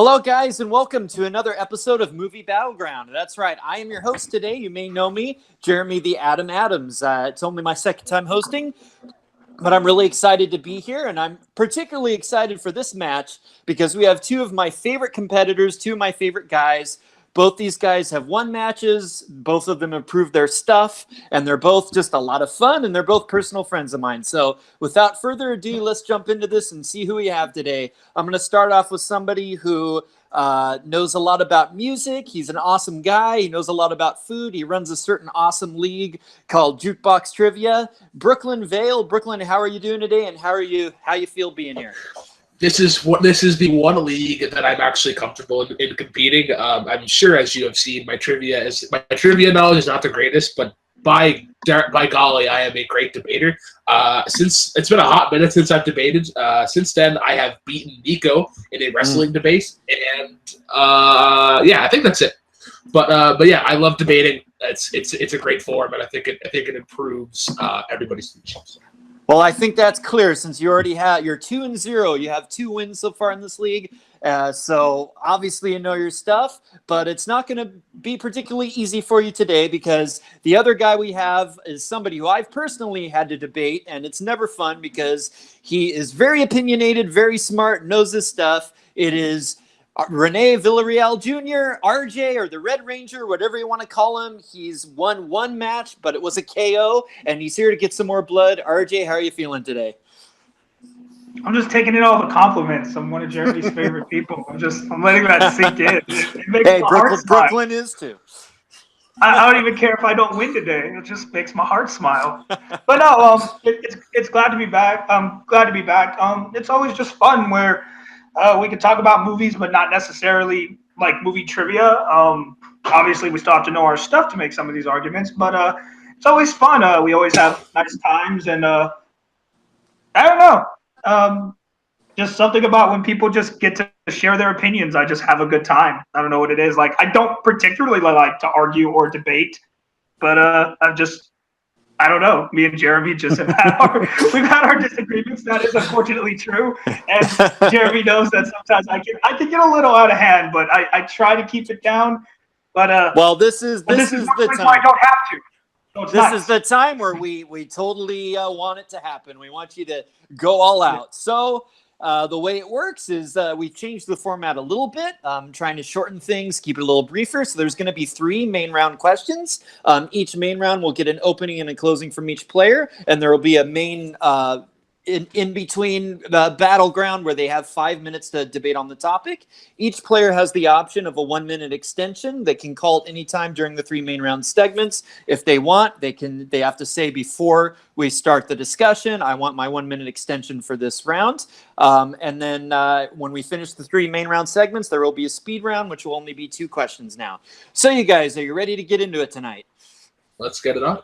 Hello, guys, and welcome to another episode of Movie Battleground. That's right, I am your host today. You may know me, Jeremy the Adam Adams. It's only my second time hosting, but I'm really excited to be here, and I'm particularly excited for this match because we have two of my favorite competitors, two of my favorite guys. Both these guys have won matches. Both of them have proved their stuff, and they're both just a lot of fun, and they're both personal friends of mine. So without further ado, let's jump into this and see who we have today. I'm going to start off with somebody who knows a lot about music. He's an awesome guy. He knows a lot about food. He runs a certain awesome league called Jukebox Trivia. Brooklyn Vail. Brooklyn, how are you doing today, and how you feel being here? This is the one league that I'm actually comfortable in competing. I'm sure, as you have seen, my trivia knowledge is not the greatest, but by golly, I am a great debater. Since it's been a hot minute since I've debated, since then I have beaten Nico in a wrestling debate, and I think that's it. But yeah, I love debating. It's a great form, and I think it improves everybody's speeches. Well, I think that's clear since you already you're 2-0. You have 2 wins so far in this league. So obviously you know your stuff, but it's not going to be particularly easy for you today because the other guy we have is somebody who I've personally had to debate, and it's never fun because he is very opinionated, very smart, knows his stuff. It is Rene Villarreal Jr., RJ, or the Red Ranger, whatever you want to call him. He's won 1 match, but it was a KO, and he's here to get some more blood. RJ, how are you feeling today? I'm just taking in all the compliments. I'm one of Jeremy's favorite people. I'm letting that sink in. It makes my heart smile. Brooklyn is too. I don't even care if I don't win today. It just makes my heart smile. But no, it's glad to be back. I'm glad to be back. It's always just fun where we can talk about movies, but not necessarily like movie trivia. Obviously, we still have to know our stuff to make some of these arguments, but it's always fun. We always have nice times, and I don't know. Just something about when people just get to share their opinions, I just have a good time. I don't know what it is. Like, I don't particularly like to argue or debate, but I don't know. Me and Jeremy just we've had our disagreements. That is unfortunately true. And Jeremy knows that sometimes I can get a little out of hand, but I try to keep it down. But well, this is the time. I don't have to. So this is the time where we totally want it to happen. We want you to go all out. So the way it works is we've changed the format a little bit, trying to shorten things, keep it a little briefer. So there's going to be 3 main round questions. Each main round will get an opening and a closing from each player, and there will be a main in between the battleground where they have 5 minutes to debate on the topic. Each player has the option of a 1-minute extension. They can call at any time during the 3 main round segments. If they want, they have to say before we start the discussion, I want my 1-minute extension for this round. And then when we finish the 3 main round segments, there will be a speed round, which will only be 2 questions now. So you guys, are you ready to get into it tonight? Let's get it on.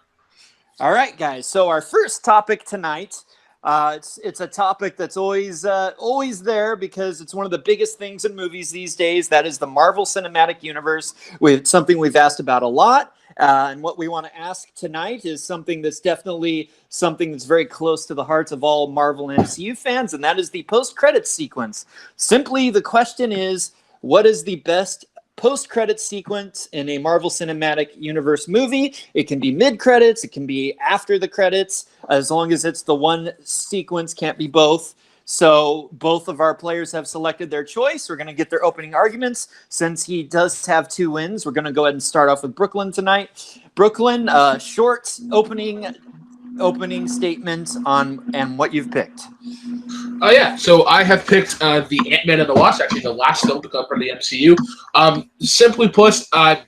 All right, guys. So our first topic tonight, it's a topic that's always there because it's one of the biggest things in movies these days. That is the Marvel Cinematic Universe. It's something we've asked about a lot. And what we want to ask tonight is something that's definitely something that's very close to the hearts of all Marvel and MCU fans, and that is the post-credits sequence. Simply, the question is, what is the best post-credit sequence in a Marvel Cinematic Universe movie? It can be mid-credits, it can be after the credits, as long as it's the one sequence, can't be both. So both of our players have selected their choice. We're going to get their opening arguments. Since he does have 2 wins, we're going to go ahead and start off with Brooklyn tonight. Brooklyn, short opening statement on and what you've picked. Yeah, so I have picked the Ant-Man and the Wasp, actually the last film to come from the MCU. Simply put,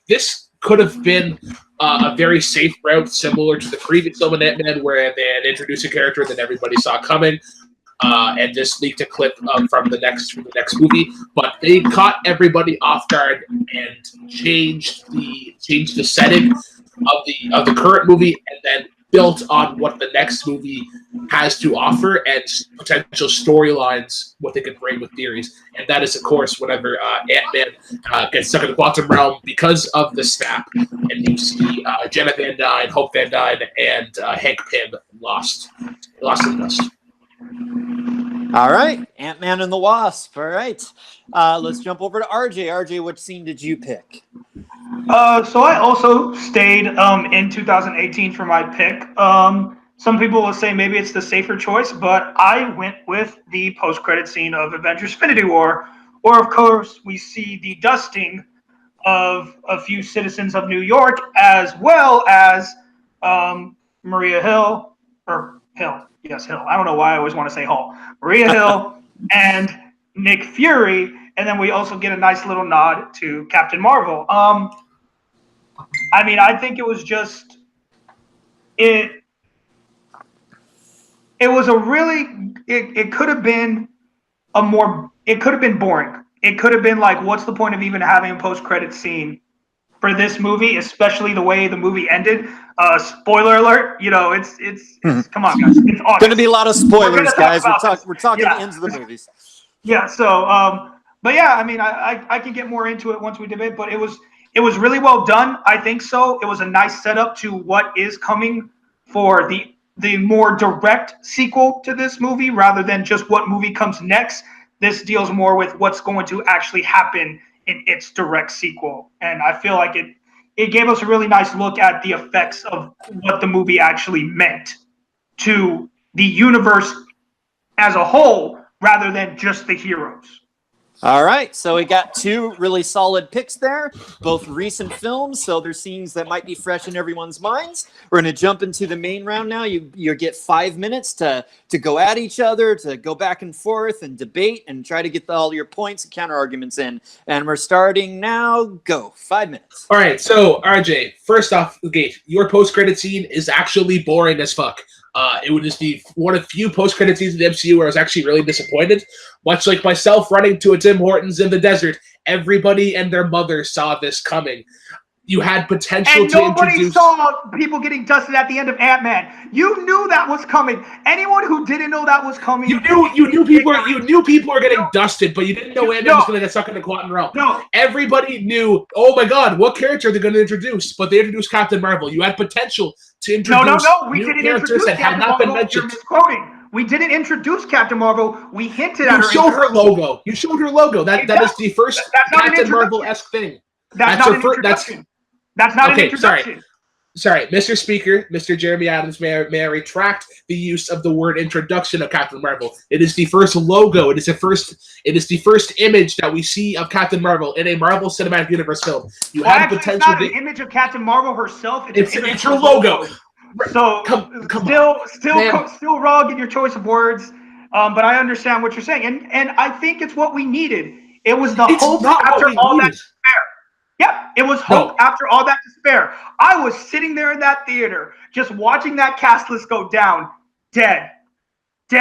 this could have been a very safe route, similar to the previous film in Ant-Man, where they had introduced a character that everybody saw coming, and just leaked a clip from the next movie. But they caught everybody off guard and changed the setting of the current movie, and then built on what the next movie has to offer and potential storylines, what they can bring with theories. And that is, of course, whenever Ant-Man gets stuck in the quantum realm because of the snap, and you see Jenna Van Dyne, Hope Van Dyne, and Hank Pym lost in dust. All right, Ant-Man and the Wasp. All right, let's jump over to RJ. RJ, what scene did you pick? So I also stayed in 2018 for my pick. Some people will say maybe it's the safer choice, but I went with the post-credit scene of Avengers: Infinity War, where of course we see the dusting of a few citizens of New York, as well as Maria Hill, or Hill, yes, Hill. I don't know why I always want to say Hall. Maria Hill and Nick Fury, and then we also get a nice little nod to Captain Marvel. I mean, I think it was just it. It was a really. It could have been a more. It could have been boring. It could have been like, what's the point of even having a post-credit scene for this movie, especially the way the movie ended? Spoiler alert! You know, it's come on, guys. It's August. Going to be a lot of spoilers, guys. We're talking yeah. the ends of the movies. Yeah. So, but yeah, I mean, I can get more into it once we debate, but it was really well done. I think so. It was a nice setup to what is coming for the more direct sequel to this movie, rather than just what movie comes next. This deals more with what's going to actually happen in its direct sequel, and I feel like it gave us a really nice look at the effects of what the movie actually meant to the universe as a whole, rather than just the heroes. All right, so we got two really solid picks there, both recent films, so there's scenes that might be fresh in everyone's minds. We're going to jump into the main round now. You get 5 minutes to go at each other, to go back and forth and debate and try to get all your points and counter arguments in. And we're starting now. Go. 5 minutes. All right, so RJ, first off the gate, your post-credit scene is actually boring as fuck. It would just be one of few post-credit scenes in the MCU where I was actually really disappointed. Much like myself running to a Tim Hortons in the desert, everybody and their mother saw this coming. You had potential and to nobody introduce... saw people getting dusted at the end of Ant-Man. You knew that was coming. Anyone who didn't know that was coming, you knew people were getting dusted, but you didn't know Ant-Man was going to get stuck in the quantum realm. No. Everybody knew. Oh my God, what character are they going to introduce? But they introduced Captain Marvel. You had potential to introduce new characters that had not been mentioned. We didn't introduce Captain Marvel. We hinted at her. You showed her logo. You showed her logo. That is the first Captain Marvel-esque thing. That's not an introduction. That's not an introduction. Sorry, Mr. Speaker, Mr. Jeremy Adams, may I retract the use of the word introduction of Captain Marvel. It is the first logo. It is the first image that we see of Captain Marvel in a Marvel Cinematic Universe film. You had potential. It's not an image of Captain Marvel herself. It's her logo. So still wrong in your choice of words, but I understand what you're saying, and I think it's what we needed. It was the hope after all that despair. Yep, it was hope after all that despair. I was sitting there in that theater, just watching that cast list go down, dead. You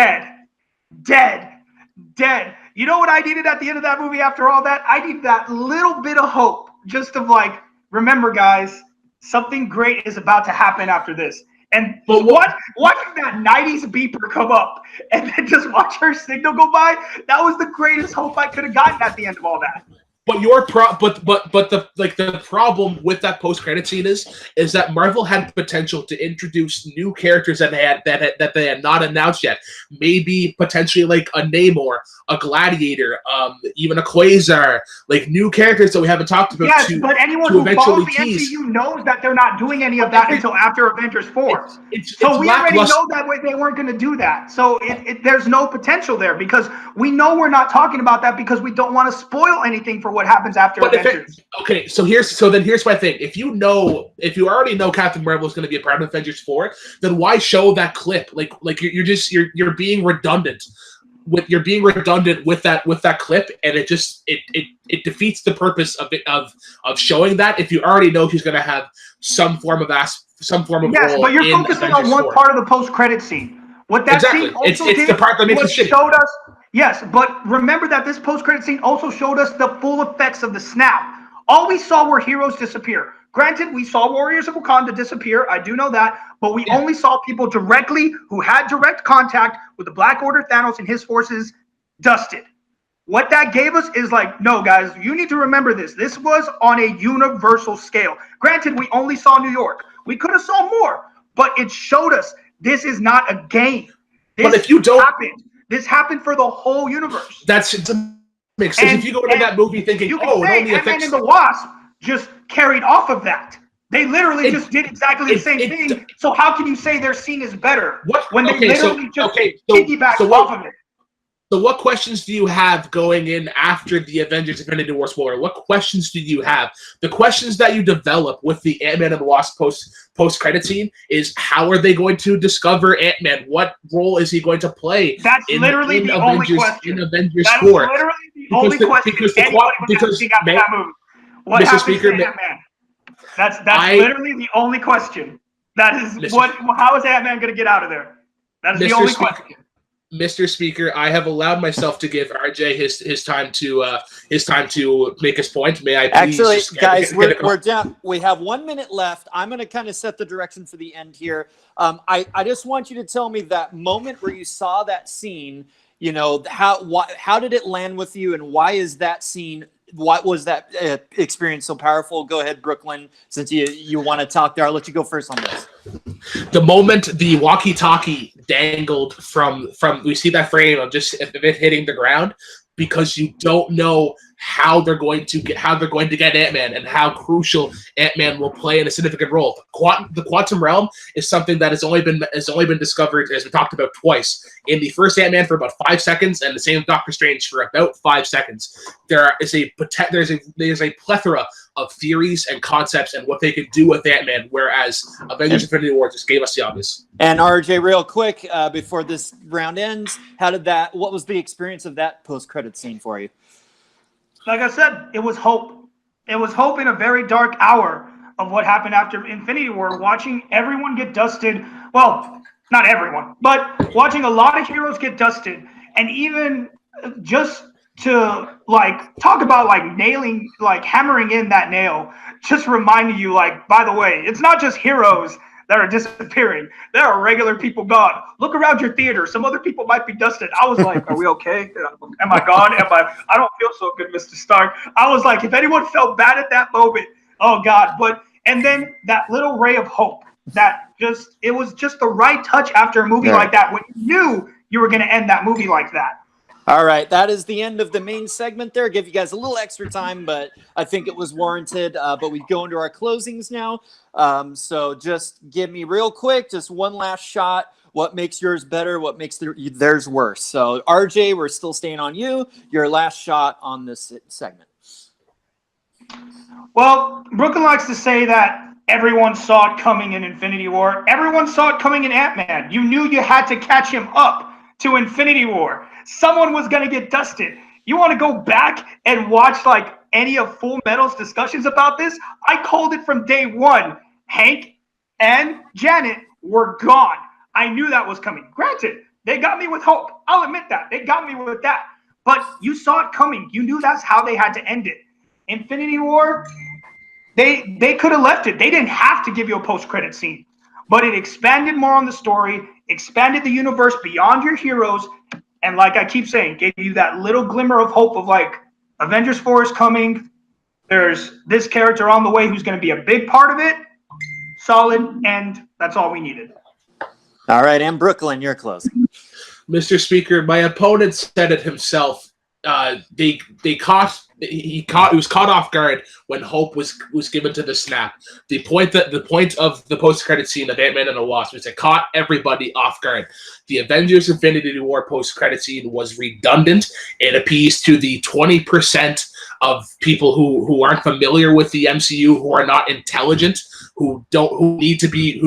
know what I needed at the end of that movie after all that? I needed that little bit of hope, just of like, remember, guys, something great is about to happen after this. And watching that 90s beeper come up and then just watch her signal go by, that was the greatest hope I could have gotten at the end of all that. But the problem with that post-credit scene is that Marvel had potential to introduce new characters that they had not announced yet. Maybe potentially like a Namor, a Gladiator, even a Quasar, like new characters that we haven't talked about. Yes, but anyone who follows the MCU knows that they're not doing any of that until after Avengers 4. So we already know that they weren't going to do that. So there's no potential there because we know we're not talking about that because we don't want to spoil anything for what happens after Avengers. So here's my thing. If you already know Captain Marvel is going to be a part of Avengers 4, then why show that clip? Like you're being redundant. You're being redundant with that clip, and it defeats the purpose of showing that if you already know he's going to have some form of role. But you're focusing on one part of the post-credit scene. What that scene also did, the part that makes it shitty. Showed us. Yes, but remember that this post-credit scene also showed us the full effects of the snap. All we saw were heroes disappear. Granted, we saw Warriors of Wakanda disappear. I do know that. But we only saw people directly who had direct contact with the Black Order, Thanos, and his forces dusted. What that gave us is like, no, guys, you need to remember this. This was on a universal scale. Granted, we only saw New York. We could have saw more, but it showed us this is not a game. This happened. This happened for the whole universe. It makes sense. If you go into that movie thinking, you can oh, it say only affects... Ant-Man and the Wasp just carried off of that. They literally just did exactly the same thing. So how can you say their scene is better when they literally just piggyback off of it? So what questions do you have going in after the Avengers Infinity War spoiler? What questions do you have? The questions that you develop with the Ant-Man and the Wasp post-credit scene is, how are they going to discover Ant-Man? What role is he going to play? That's literally the only question. In Avengers that 4. Is literally the only question anybody was asking after that movie. What Mr. happens Speaker, to Ant-Man? That's literally the only question. That is how is Ant-Man going to get out of there? That's the only question. Mr. Speaker, I have allowed myself to give RJ his time to make his point. May I please? Actually, guys, we're down. We have 1 minute left. I'm going to kind of set the direction for the end here. I just want you to tell me that moment where you saw that scene. You know, how did it land with you, and why is that scene? What was that experience so powerful? Go ahead, Booklynn, since you want to talk there. I'll let you go first on this. The moment the walkie-talkie dangled from we see that frame of just it hitting the ground, because you don't know how they're going to get Ant-Man and how crucial Ant-Man will play in a significant role. The quantum realm is something that has only been discovered, as we talked about, twice. In the first Ant-Man for about 5 seconds, and the same with Doctor Strange for about 5 seconds. There's a plethora of theories and concepts and what they could do with Ant-Man, whereas Avengers Infinity War just gave us the obvious. And RJ, real quick, before this round ends, what was the experience of that post-credit scene for you? Like I said, it was hope. It was hope in a very dark hour of what happened after Infinity War, watching everyone get dusted. Well, not everyone, but watching a lot of heroes get dusted. And even just to talk about nailing, hammering in that nail, just reminding you, by the way, it's not just heroes that are disappearing. There are regular people gone. Look around your theater. Some other people might be dusted. I was like, are we okay? Am I gone? I don't feel so good, Mr. Stark. I was like, if anyone felt bad at that moment, oh God. And then that little ray of hope it was just the right touch after a movie like that, when you knew you were going to end that movie like that. All right, that is the end of the main segment there. Give you guys a little extra time, but I think it was warranted. But we go into our closings now. So just give me real quick, just one last shot. What makes yours better? What makes theirs worse? So RJ, we're still staying on you. Your last shot on this segment. Well, Brooklyn likes to say that everyone saw it coming in Infinity War. Everyone saw it coming in Ant-Man. You knew you had to catch him up to Infinity War. Someone was going to get dusted. You want to go back and watch any of Full Metal's discussions about this? I called it from day one. Hank and Janet were gone. I knew that was coming. Granted, they got me with hope. I'll admit that. They got me with that. But you saw it coming. You knew that's how they had to end it. Infinity War, they could have left it. They didn't have to give you a post-credit scene. But it expanded more on the story, expanded the universe beyond your heroes, and like I keep saying, gave you that little glimmer of hope of Avengers 4 is coming. There's this character on the way who's going to be a big part of it. Solid, and that's all we needed. All right, and Booklynn, you're closing. Mr. Speaker, my opponent said it himself. He was caught off guard when hope was given to the snap. The point of the post-credit scene of Ant-Man and the Wasp was it caught everybody off guard. The Avengers Infinity War post-credit scene was redundant. It appeased to the 20% of people who aren't familiar with the MCU, who are not intelligent, who need to be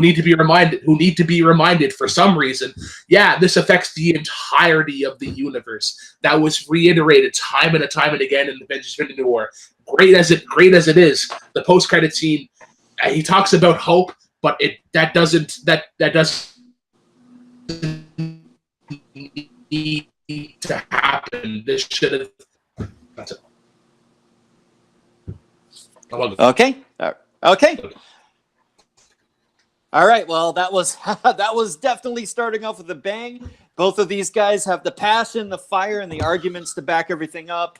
reminded for some reason. Yeah, this affects the entirety of the universe. That was reiterated time and again in the Avengers Infinity War. Great as it is, the post-credit scene, he talks about hope, but that doesn't need to happen. This should have. That's it. Okay. Okay. All right. Well, that was definitely starting off with a bang. Both of these guys have the passion, the fire, and the arguments to back everything up.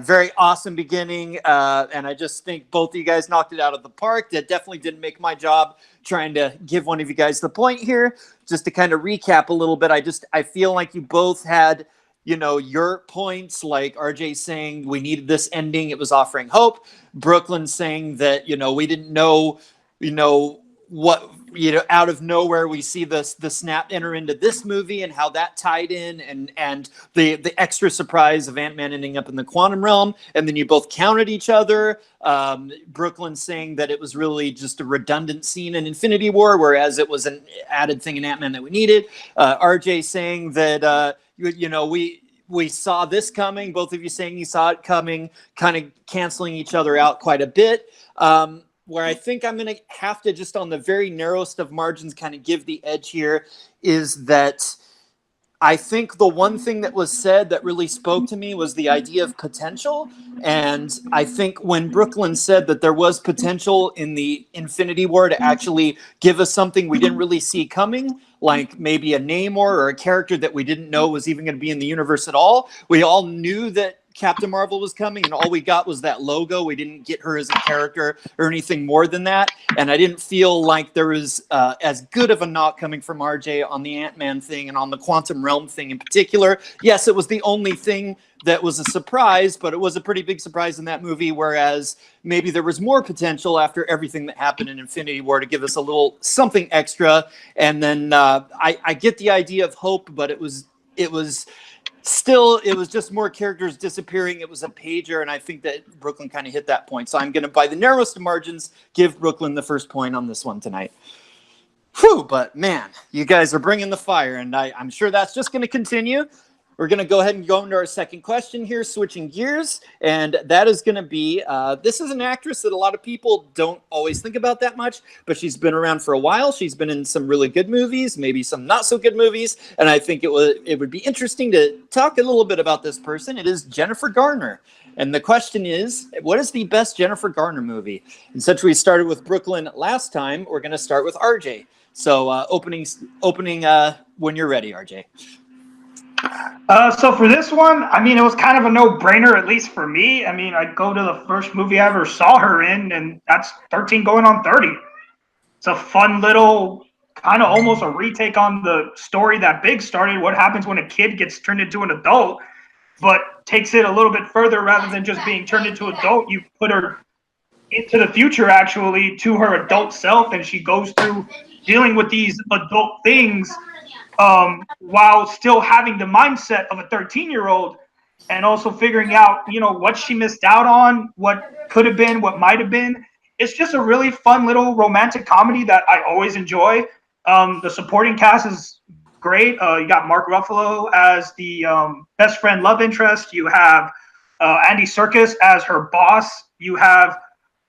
very awesome beginning, and I just think both of you guys knocked it out of the park. That definitely didn't make my job trying to give one of you guys the point here. Just to kind of recap a little bit, I feel like you both had, your points, like RJ saying we needed this ending, it was offering hope. Brooklyn saying that, we didn't know, what, out of nowhere we see the snap enter into this movie and how that tied in, and the extra surprise of Ant-Man ending up in the quantum realm. And then you both counted each other. Brooklyn saying that it was really just a redundant scene in Infinity War, whereas it was an added thing in Ant-Man that we needed. RJ saying that, we saw this coming. Both of you saying you saw it coming, kind of canceling each other out quite a bit. Where I think I'm going to have to, just on the very narrowest of margins, kind of give the edge here, is that I think the one thing that was said that really spoke to me was the idea of potential. And I think when Brooklyn said that there was potential in the Infinity War to actually give us something we didn't really see coming, like maybe a Namor or a character that we didn't know was even going to be in the universe at all. We all knew that Captain Marvel was coming, and all we got was that logo. We didn't get her as a character or anything more than that. And I didn't feel like there was as good of a knock coming from RJ on the Ant-Man thing and on the quantum realm thing in particular. Yes, it was the only thing that was a surprise, but it was a pretty big surprise in that movie, whereas maybe there was more potential after everything that happened in Infinity War to give us a little something extra. And then I get the idea of hope, but it was just more characters disappearing. It was a pager, and I think that Brooklyn kind of hit that point. So I'm going to, by the narrowest of margins, give Brooklyn the first point on this one tonight. Whew, but man, you guys are bringing the fire, and I'm sure that's just going to continue. We're going to go ahead and go into our second question here, switching gears, and that is going to be, this is an actress that a lot of people don't always think about that much, but she's been around for a while. She's been in some really good movies, maybe some not so good movies, and I think it would be interesting to talk a little bit about this person. It is Jennifer Garner. And the question is, what is the best Jennifer Garner movie? And since we started with Brooklyn last time, we're going to start with RJ. So opening when you're ready, RJ. So for this one, I mean, it was kind of a no-brainer, at least for me. I mean, I go to the first movie I ever saw her in, and that's 13 going on 30. It's a fun little, kind of almost a retake on the story that Big started, what happens when a kid gets turned into an adult, but takes it a little bit further. Rather than just being turned into an adult, you put her into the future, actually, to her adult self, and she goes through dealing with these adult things while still having the mindset of a 13-year-old, and also figuring out, what she missed out on, what could have been, what might have been. It's just a really fun little romantic comedy that I always enjoy. The supporting cast is great. You got Mark Ruffalo as the best friend love interest. You have Andy Serkis as her boss. You have,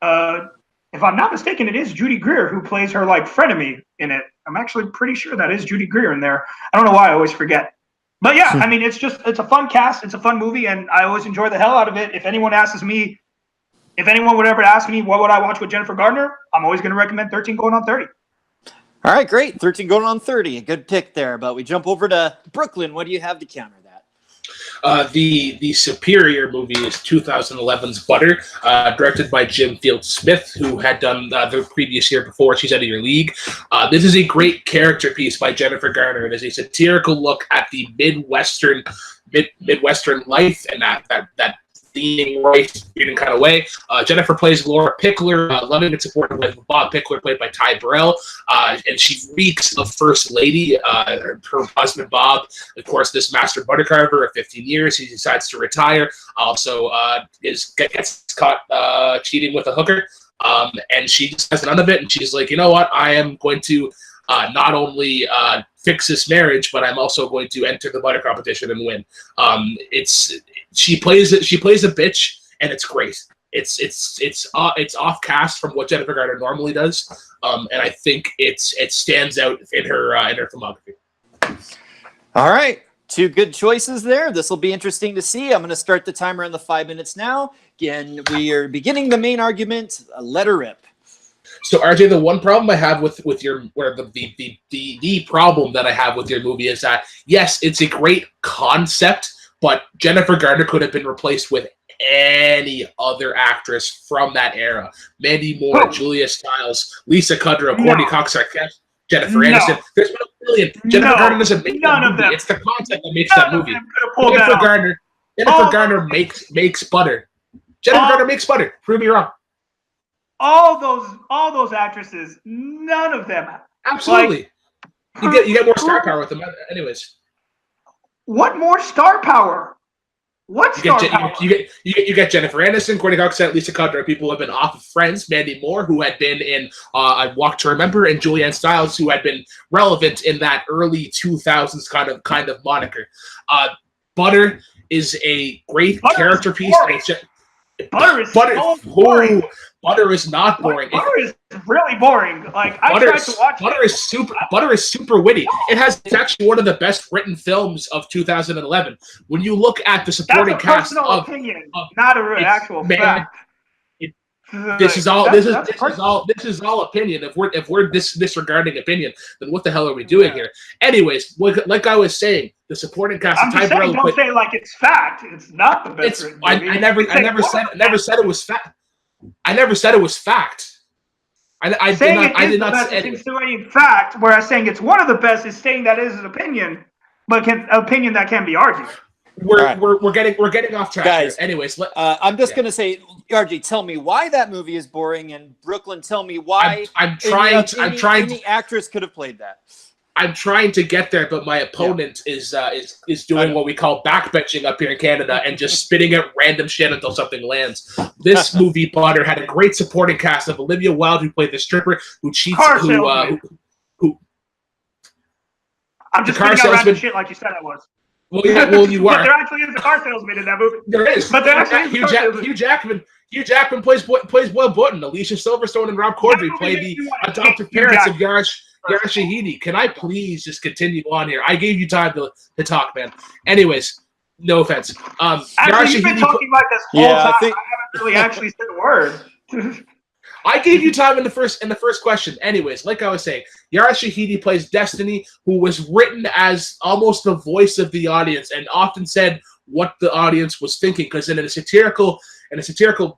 if I'm not mistaken, it is Judy Greer who plays her frenemy in it. I'm actually pretty sure that is Judy Greer in there. I don't know why I always forget. But yeah, I mean, it's a fun cast. It's a fun movie, and I always enjoy the hell out of it. If anyone would ever ask me what would I watch with Jennifer Garner, I'm always going to recommend 13 going on 30. All right, great. 13 going on 30. A good pick there. But we jump over to Brooklyn. What do you have to counter that? The superior movie is 2011's Butter, directed by Jim Field Smith, who had done the previous year before She's Out of Your League. This is a great character piece by Jennifer Garner. It is a satirical look at the Midwestern life and that leaning right in kind of way. Jennifer plays Laura Pickler, loving and supported by Bob Pickler, played by Ty Burrell, and she reeks of First Lady. Her husband Bob, of course, this master butter carver of 15 years, he decides to retire. Also, gets caught cheating with a hooker, and she just has none of it. And she's like, you know what? I am going to not only fix this marriage, but I'm also going to enter the butter competition and win. She plays a bitch, and it's great. It's off cast from what Jennifer Garner normally does, and I think it stands out in her filmography. All right, two good choices there. This will be interesting to see. I'm going to start the timer on the 5 minutes now. Again, we are beginning the main argument. Let her rip. So RJ, the one problem I have with your, or the problem that I have with your movie is that, yes, it's a great concept, but Jennifer Garner could have been replaced with any other actress from that era. Mandy Moore, Julia Stiles, Lisa Kudrow, Courtney Cox, Jennifer Aniston. There's been a million. Jennifer Garner doesn't make that movie. It's the concept that makes that movie. Jennifer Garner makes butter. Jennifer Garner makes butter. Prove me wrong. All those actresses, none of them. Absolutely. Like, you get more star power with them. Anyways. What more star power? What star power? You get Jennifer Aniston, Courtney Cox, Lisa Kudrow, people who have been off of Friends, Mandy Moore, who had been in I Walk to Remember, and Julianne Stiles, who had been relevant in that early 2000s kind of moniker. Butter is a great character piece. Butter is boring. Butter is not boring. Butter is really boring. Like I tried to watch Butter is super witty. It's actually one of the best written films of 2011. When you look at the supporting cast of opinion, not an actual fact. This is all opinion. If we're disregarding opinion, then what the hell are we doing here? Anyways, like I was saying, the supporting cast. I'm just saying, don't say like it's fact. It's not the best. I never said it was fact. I never said it was fact. I did not say it. Fact, whereas saying it's one of the best is saying that is an opinion, but opinion that can be argued. We're getting off track, guys. Here. Anyways, I'm just gonna say, RJ, tell me why that movie is boring, and Brooklyn, tell me why. Any actress could have played that. I'm trying to get there, but my opponent is doing what we call backbenching up here in Canada and just spitting at random shit until something lands. This movie, Butter, had a great supporting cast of Olivia Wilde, who played the stripper who cheats. I'm just spitting out random shit like you said I was. Well, yeah, you were. But there actually is a car salesman in that movie. There is. But there actually is Hugh Jackman plays Will Button. Alicia Silverstone and Rob Corddry play the adoptive parents of Yara Shahidi. Can I please just continue on here? I gave you time to talk, man. Anyways, no offense. Actually, you've been talking like this whole time. I haven't really actually said a word. I gave you time in the first question. Anyways, like I was saying, Yara Shahidi plays Destiny, who was written as almost the voice of the audience and often said what the audience was thinking. Because in a satirical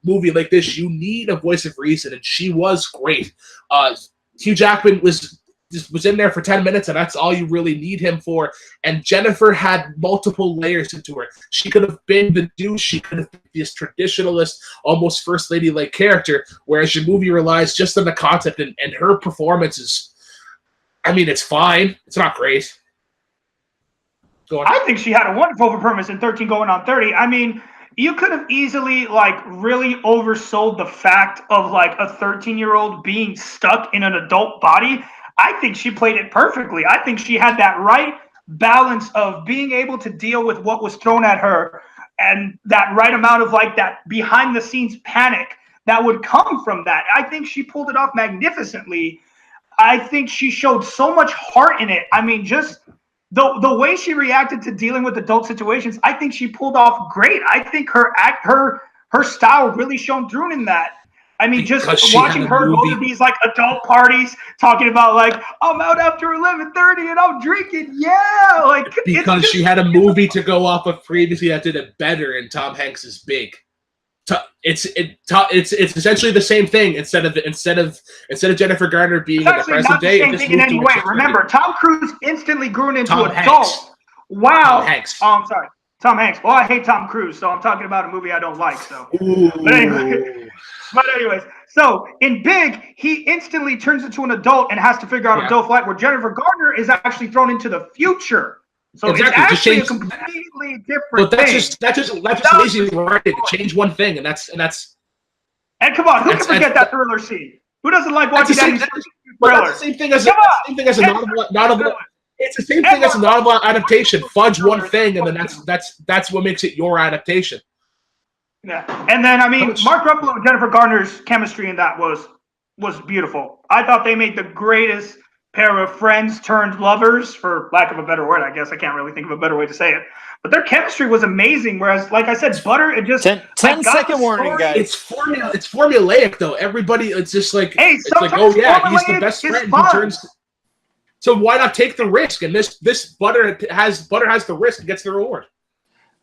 movie like this, you need a voice of reason, and she was great. Hugh Jackman was in there for 10 minutes, and that's all you really need him for. And Jennifer had multiple layers into her. She could have been the douche. She could have been this traditionalist, almost first lady-like character, whereas your movie relies just on the concept, and her performance is, I mean, it's fine. It's not great. Go on. I think she had a wonderful performance in 13 going on 30. I mean, you could have easily, really oversold the fact of, a 13-year-old being stuck in an adult body. I think she played it perfectly. I think she had that right balance of being able to deal with what was thrown at her and that right amount of, that behind-the-scenes panic that would come from that. I think she pulled it off magnificently. I think she showed so much heart in it. I mean, just the way she reacted to dealing with adult situations, I think she pulled off great. I think her style really shone through in that. I mean, just watching her go to these adult parties, talking about I'm out after 11:30 and I'm drinking, yeah, because she had a movie to go off of previously that did it better, and Tom Hanks is big. It's essentially the same thing. Instead of Jennifer Garner being in the present day, it's not the same thing in any way. Remember, Tom Cruise instantly grew into adult. Hanks. Wow. Tom Hanks. Oh, I'm sorry, Tom Hanks. Well, I hate Tom Cruise, so I'm talking about a movie I don't like. So, But anyways, so in Big, he instantly turns into an adult and has to figure out adult life, where Jennifer Garner is actually thrown into the future. So it's actually a completely different thing. That's just lazy writing. Change one thing, and that's. And come on, who can forget that thriller scene? Who doesn't like watching that thriller? That's the same thing as a novel. It's the same thing as a novel adaptation. Fudge one thing, and then that's what makes it your adaptation. Yeah, and then Mark Ruffalo and Jennifer Garner's chemistry in that was beautiful. I thought they made the greatest pair of friends turned lovers, for lack of a better word. I guess I can't really think of a better way to say it. But their chemistry was amazing. Whereas, like I said, Butter, it just 10-second warning, guys. It's formulaic though. Everybody, it's just like, hey, it's like, oh yeah, he's the best friend. He turns. So why not take the risk? And this Butter has the risk and gets the reward.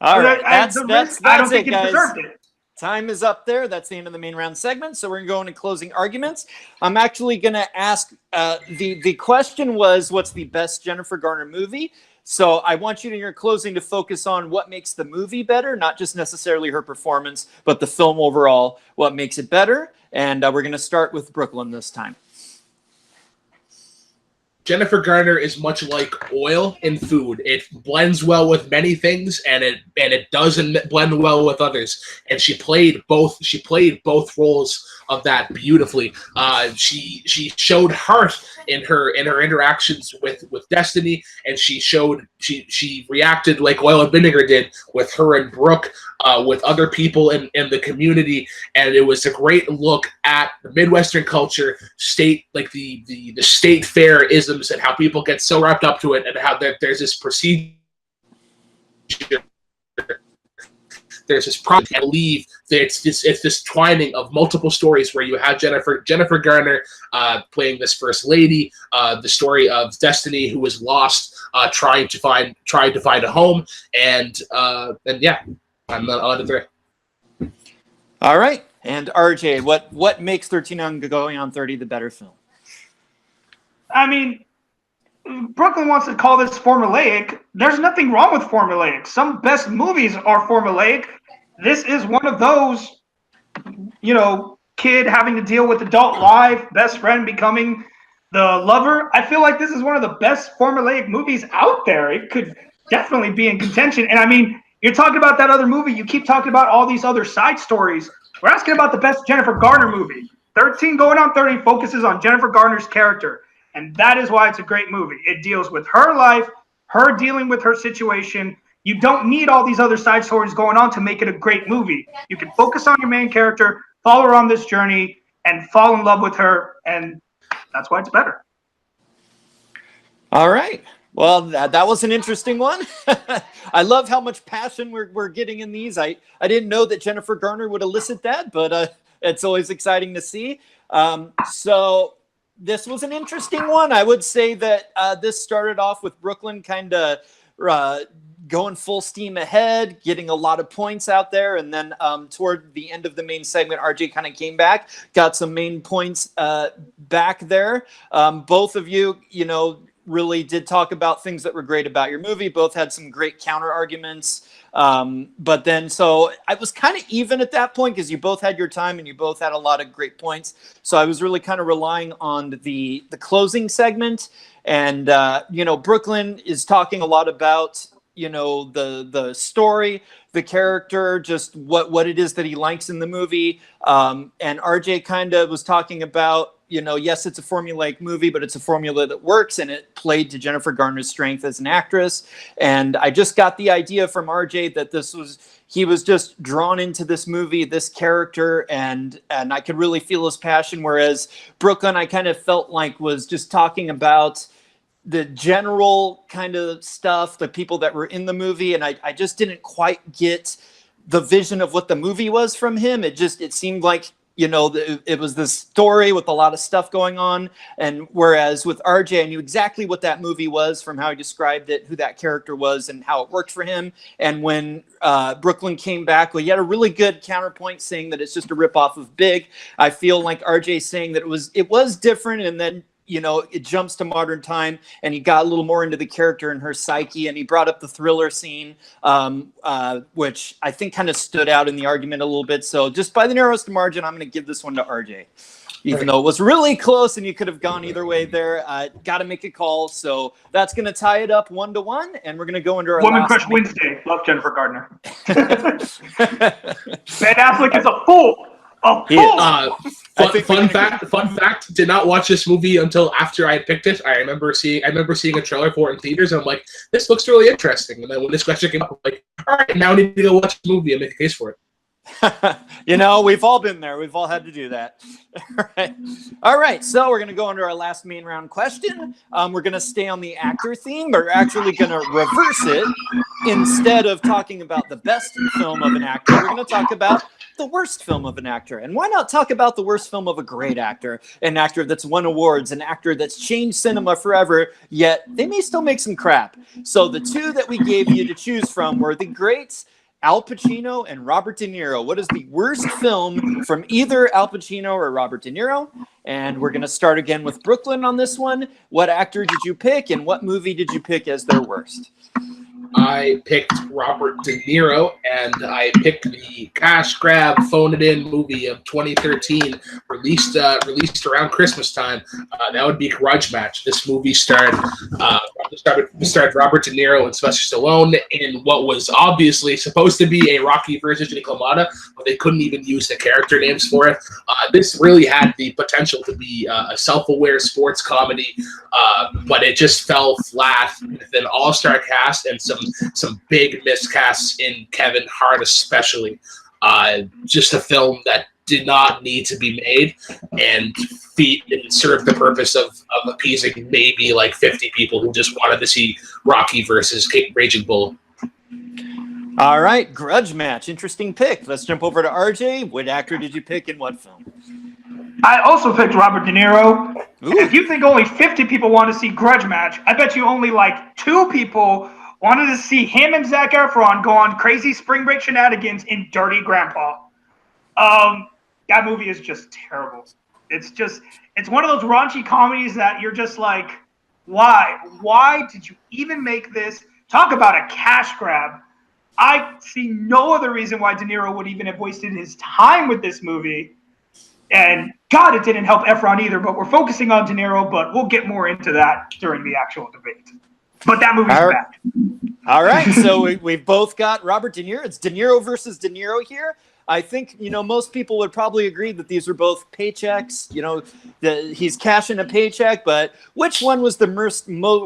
All right, that's I don't think it, guys. Deserved it. time is up there. That's the end of the main round segment. So we're going to go into closing arguments. I'm actually going to ask, the question was, what's the best Jennifer Garner movie? So I want you in your closing to focus on what makes the movie better, not just necessarily her performance, but the film overall, what makes it better. And we're going to start with Booklyn this time. Jennifer Garner is much like oil in food. It blends well with many things, and it doesn't blend well with others. And she played both. She played both roles of that beautifully. She showed heart in her interactions with Destiny, and she reacted like oil and vinegar did with her and Brooke, with other people in the community. And it was a great look at the Midwestern culture, the state fair isms, and how people get so wrapped up to it, and how there's this procedure, there's this problem. I believe that it's this twining of multiple stories where you have Jennifer Garner playing this first lady, the story of Destiny, who was lost, trying to find a home, and yeah, I'm not on it. All right, and RJ, what makes 13 Going on 30 the better film? I mean, Brooklyn wants to call this formulaic. There's nothing wrong with formulaic. Some best movies are formulaic. This is one of those, kid having to deal with adult life, best friend becoming the lover. I feel like this is one of the best formulaic movies out there. It could definitely be in contention. And I mean, you're talking about that other movie. You keep talking about all these other side stories. We're asking about the best Jennifer Garner movie. 13 Going on 30 focuses on Jennifer Garner's character. And that is why it's a great movie. It deals with her life, her dealing with her situation. You don't need all these other side stories going on to make it a great movie. You can focus on your main character, follow her on this journey, and fall in love with her. And that's why it's better. All right. Well, that was an interesting one. I love how much passion we're getting in these. I didn't know that Jennifer Garner would elicit that, but it's always exciting to see. So this was an interesting one. I would say that this started off with Booklyn kind of going full steam ahead, getting a lot of points out there. And then toward the end of the main segment, RJ kind of came back, got some main points back there. Both of you, really did talk about things that were great about your movie. Both had some great counter arguments. But then, so I was kind of even at that point because you both had your time and you both had a lot of great points. So I was really kind of relying on the closing segment. And, Booklyn is talking a lot about, the story, the character, just what it is that he likes in the movie. And RJ kind of was talking about, yes, it's a formulaic movie, but it's a formula that works, and it played to Jennifer Garner's strength as an actress. And I just got the idea from RJ that he was just drawn into this movie, this character, and I could really feel his passion. Whereas Booklyn, I kind of felt like was just talking about the general kind of stuff, the people that were in the movie, and I just didn't quite get the vision of what the movie was from him. It seemed like, it was this story with a lot of stuff going on. And whereas with RJ, I knew exactly what that movie was from how he described it, who that character was, and how it worked for him. And when Booklyn came back, well, he had a really good counterpoint saying that it's just a ripoff of Big. I feel like RJ saying that it was different, and then it jumps to modern time, and he got a little more into the character and her psyche, and he brought up the thriller scene, which I think kind of stood out in the argument a little bit. So just by the narrowest margin, I'm going to give this one to RJ. Even though it was really close and you could have gone either way there. Got to make a call. So that's going to tie it up 1-1, and we're going to go into our Woman Crush Wednesday. Love Jennifer Garner. Ben Affleck is a fool. Fun fact, did not watch this movie until after I had picked it. I remember seeing a trailer for it in theaters, and I'm like, this looks really interesting. And then when this question came up, I'm like, all right, now I need to go watch the movie and make a case for it. We've all been there. We've all had to do that. All right. So we're going to go into our last main round question. We're going to stay on the actor theme, but we're actually going to reverse it. Instead of talking about the best film of an actor, we're going to talk about the worst film of an actor. And why not talk about the worst film of a great actor, an actor that's won awards, an actor that's changed cinema forever, yet they may still make some crap. So the two that we gave you to choose from were the great Al Pacino and Robert De Niro. What is the worst film from either Al Pacino or Robert De Niro? And we're going to start again with Booklyn on this one. What actor did you pick, and what movie did you pick as their worst? I picked Robert De Niro, and I picked the cash grab, phone it in movie of 2013, released around Christmas time. That would be Grudge Match. This movie starred Robert De Niro and Sylvester Stallone in what was obviously supposed to be a Rocky versus Jake LaMotta, but they couldn't even use the character names for it. This really had the potential to be a self-aware sports comedy, but it just fell flat with an all-star cast and some big miscasts in Kevin Hart especially. Just a film that did not need to be made and served the purpose of appeasing maybe like 50 people who just wanted to see Rocky versus Raging Bull. All right, Grudge Match. Interesting pick. Let's jump over to RJ. What actor did you pick in what film? I also picked Robert De Niro. Ooh. If you think only 50 people want to see Grudge Match, I bet you only like 2 people wanted to see him and Zac Efron go on crazy spring break shenanigans in Dirty Grandpa. That movie is just terrible. It's one of those raunchy comedies that you're just like, why? Why did you even make this? Talk about a cash grab. I see no other reason why De Niro would even have wasted his time with this movie. And God, it didn't help Efron either, but we're focusing on De Niro, but we'll get more into that during the actual debate. But that movie's bad. All right, so we've both got Robert De Niro. It's De Niro versus De Niro here. I think, most people would probably agree that these are both paychecks. He's cashing a paycheck, but which one was the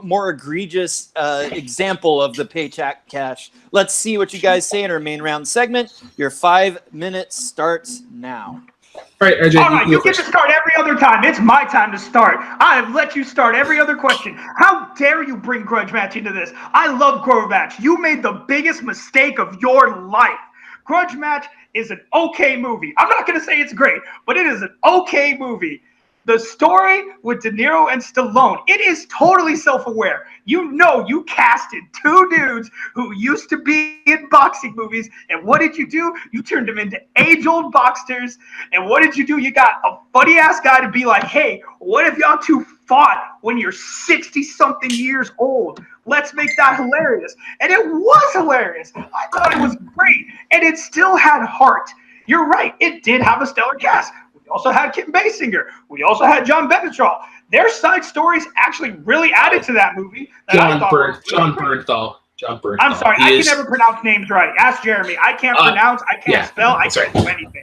more egregious example of the paycheck cash? Let's see what you guys say in our main round segment. Your 5 minutes starts now. All right, RJ. All right, you get to start every other time. It's my time to start. I have let you start every other question. How dare you bring Grudge Match into this? I love Grudge Match. You made the biggest mistake of your life. Grudge Match is an okay movie. I'm not going to say it's great, but it is an okay movie. The story with De Niro and Stallone, it is totally self-aware. You casted 2 dudes who used to be in boxing movies, and what did you do? You turned them into age-old boxers, and what did you do? You got a funny-ass guy to be like, hey, what if y'all 2 fought when you're 60-something years old? Let's make that hilarious. And it was hilarious. I thought it was great, and it still had heart. You're right. It did have a stellar cast. We also had Kim Basinger. We also had John Bernthal. Their side stories actually really added to that movie. John Bernthal. I'm sorry. I can never pronounce names right. Ask Jeremy. I can't pronounce. I can't spell. I can't do anything.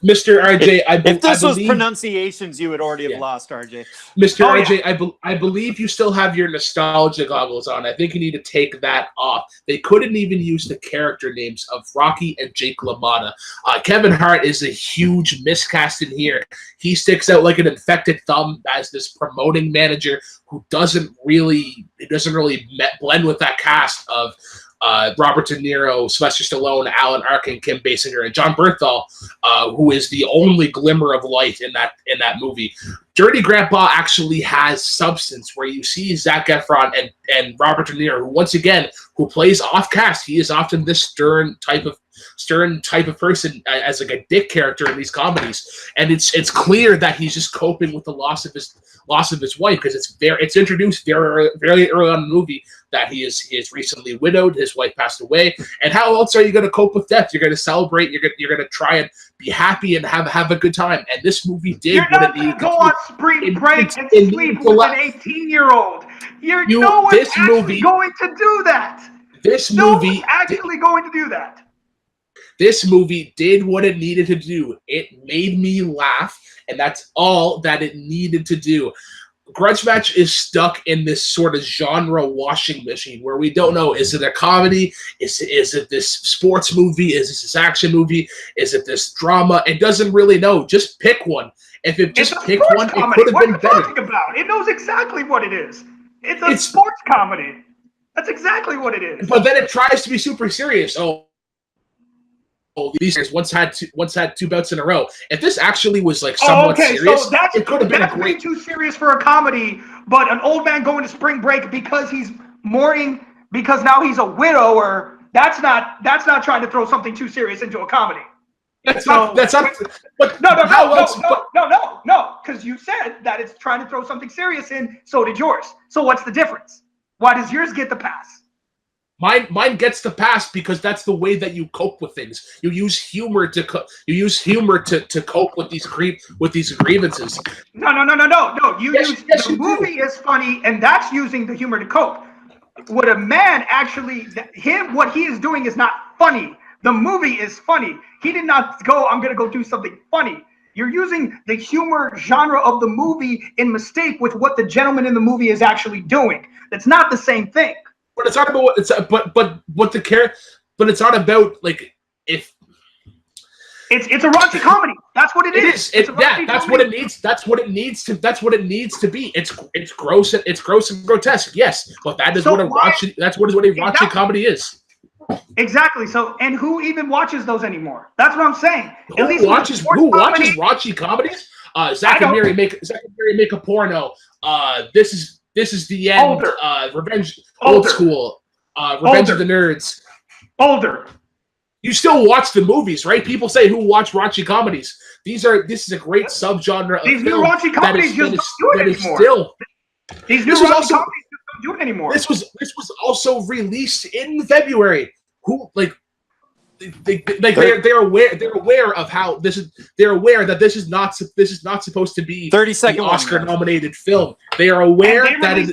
Mr. RJ, if this was pronunciations, you would already have lost, RJ. Mr. RJ, I believe you still have your nostalgia goggles on. I think you need to take that off. They couldn't even use the character names of Rocky and Jake LaMotta. Kevin Hart is a huge miscast in here. He sticks out like an infected thumb as this promoting manager who doesn't really blend with that cast of Robert De Niro, Sylvester Stallone, Alan Arkin, Kim Basinger, and John Bernthal, who is the only glimmer of light in that movie. Dirty Grandpa actually has substance, where you see Zac Efron and Robert De Niro, who once again, who plays off cast. He is often this stern type of person as like a dick character in these comedies, and it's clear that he's just coping with the loss of his wife, because it's introduced very early on in the movie that he is recently widowed. His wife passed away, and how else are you going to cope with death? You're going to celebrate. You're going to try and be happy and have a good time. And this movie did what it needed to do. You're not going to go on spring break and sleep with an 18-year-old. No one's actually going to do that. No one's actually going to do that. This movie did what it needed to do. It made me laugh, and that's all that it needed to do. Grudge Match is stuck in this sort of genre washing machine where we don't know, is it a comedy? Is it this sports movie? Is it this action movie? Is it this drama? It doesn't really know. Just pick one. If it just picked one, comedy. It could have been better. What are you talking about? It knows exactly what it is. It's a sports comedy. That's exactly what it is. But then it tries to be super serious. These guys once had 2 bouts in a row. If this actually was like somewhat serious, so it could have been way too serious for a comedy. But an old man going to spring break because he's mourning because now he's a widower. That's not trying to throw something too serious into a comedy. That's not. But No. Because you said that it's trying to throw something serious in. So did yours. So what's the difference? Why does yours get the pass? Mine gets the pass because that's the way that you cope with things. You use humor to cope with these grievances. No. The movie is funny, and that's using the humor to cope. What a man actually, what he is doing is not funny. The movie is funny. He did not go, I'm going to go do something funny. You're using the humor genre of the movie in mistake with what the gentleman in the movie is actually doing. That's not the same thing. But it's not about what it's but it's not about like if it's a raunchy comedy. That's what it is. That's what it needs. That's what it needs to be. It's gross and grotesque. Yes, but that is what a raunchy comedy is. Exactly. So, and who even watches those anymore? That's what I'm saying. Who watches raunchy comedies? Zach and Mary make a porno. This is the end. Older. Revenge. Older. Old school. Revenge of the Nerds. Older. You still watch the movies, right? People say who watch raunchy comedies. This is a great subgenre of These film. New raunchy comedies just don't do it anymore. These new raunchy comedies just don't do it anymore. This was also released in February. They're aware of how this is. They're aware that this is not supposed to be 30-second Oscar-nominated film. They are aware that it's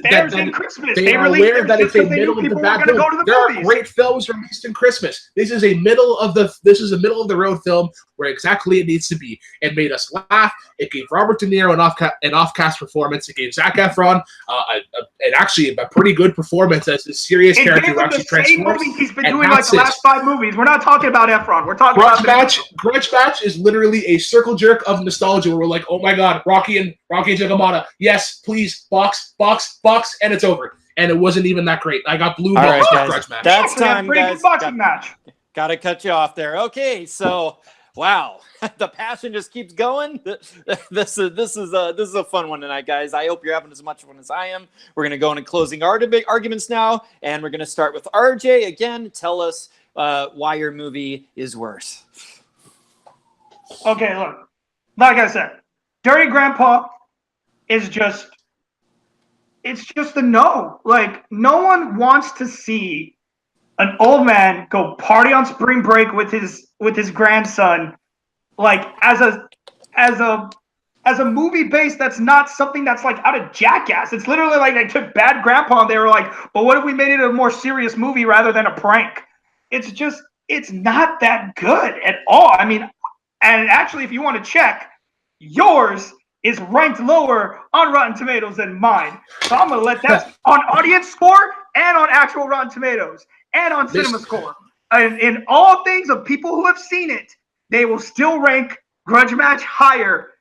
a middle of the bad film. There are great films released in Christmas. This is a middle of the road film where exactly it needs to be. It made us laugh. It gave Robert De Niro an off-cast performance. It gave Zac Efron a pretty good performance as a serious character who actually transforms. He's been doing like the last 5 movies. We're not talking about Efron. We're talking about Grudge Match is literally a circle jerk of nostalgia where we're like, oh my god, Rocky and Giacomo. Yes, please, box, and it's over. And it wasn't even that great. I got blue balls with Grudge Match. That's time, guys. Match. Gotta cut you off there. Okay, so wow, the passion just keeps going. This is a fun one tonight, guys. I hope you're having as much fun as I am. We're gonna go into closing arguments now, and we're gonna start with RJ again. Tell us why your movie is worse. Okay, look, like I said, Dirty Grandpa is it's just a no. Like, no one wants to see an old man go party on spring break with his grandson, like as a movie base that's not something that's like out of Jackass. It's literally like they took Bad Grandpa and they were like, well, what if we made it a more serious movie rather than a prank? It's not that good at all. I mean, and actually, if you want to check, yours is ranked lower on Rotten Tomatoes than mine. So I'm going to let that on audience score and on actual Rotten Tomatoes and on Cinema Score. And in all things of people who have seen it, they will still rank Grudge Match higher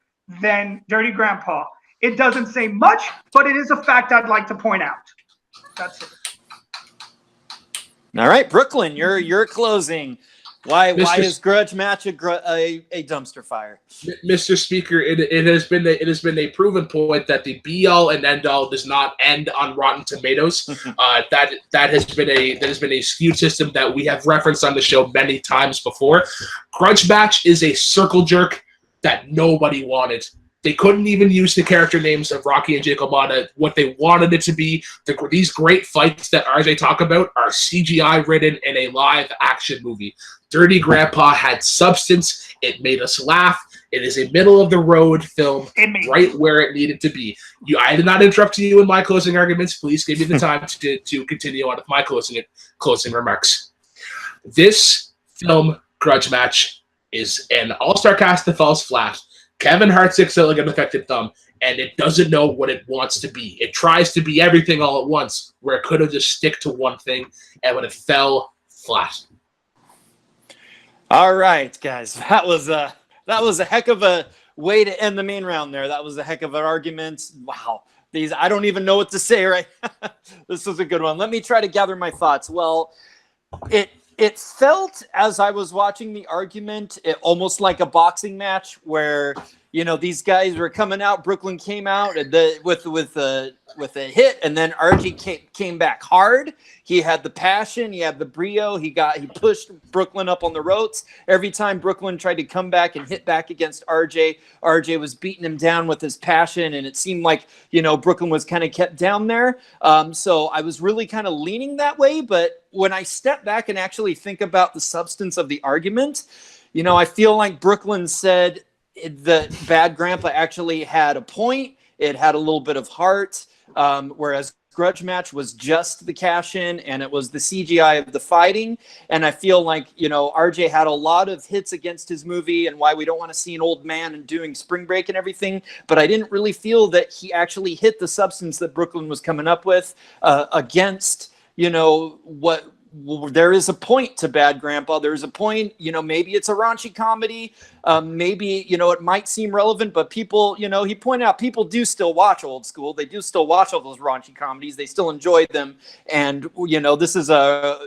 than Dirty Grandpa. It doesn't say much, but it is a fact I'd like to point out. That's it. All right, Brooklyn, you're closing. Why is Grudge Match a dumpster fire? Mr. Speaker, it has been a proven point that the be all and end all does not end on Rotten Tomatoes. That has been a skewed system that we have referenced on the show many times before. Grudge Match is a circle jerk that nobody wanted. They couldn't even use the character names of Rocky and Giacomo. What they wanted it to be, these great fights that RJ talk about, are CGI written in a live action movie. Dirty Grandpa had substance. It made us laugh. It is a middle of the road film, right where it needed to be. I did not interrupt you in my closing arguments. Please give me the time to continue on with my closing remarks. This film, Grudge Match, is an all-star cast that falls flat. Kevin Hart sticks out like an affected thumb, and it doesn't know what it wants to be. It tries to be everything all at once, where it could have just stick to one thing, and when it fell flat. All right, guys, that was a heck of a way to end the main round there. That was a heck of an argument. Wow, I don't even know what to say. Right, this was a good one. Let me try to gather my thoughts. Well, It felt, as I was watching the argument, almost like a boxing match where these guys were coming out. Brooklyn came out with a hit, and then RJ came back hard. He had the passion, he had the brio. He pushed Brooklyn up on the ropes. Every time Brooklyn tried to come back and hit back against RJ was beating him down with his passion, and it seemed like Brooklyn was kind of kept down there. So I was really kind of leaning that way. But when I step back and actually think about the substance of the argument, I feel like Brooklyn said the Bad Grandpa actually had a point. It had a little bit of heart, whereas Grudge Match was just the cash-in, and it was the CGI of the fighting. And I feel like, RJ had a lot of hits against his movie and why we don't want to see an old man and doing Spring Break and everything. But I didn't really feel that he actually hit the substance that Brooklyn was coming up with against, what there is a point to Bad Grandpa. There's a point, maybe it's a raunchy comedy. Maybe, it might seem relevant, but people, he pointed out people do still watch old school. They do still watch all those raunchy comedies. They still enjoy them. And, this is a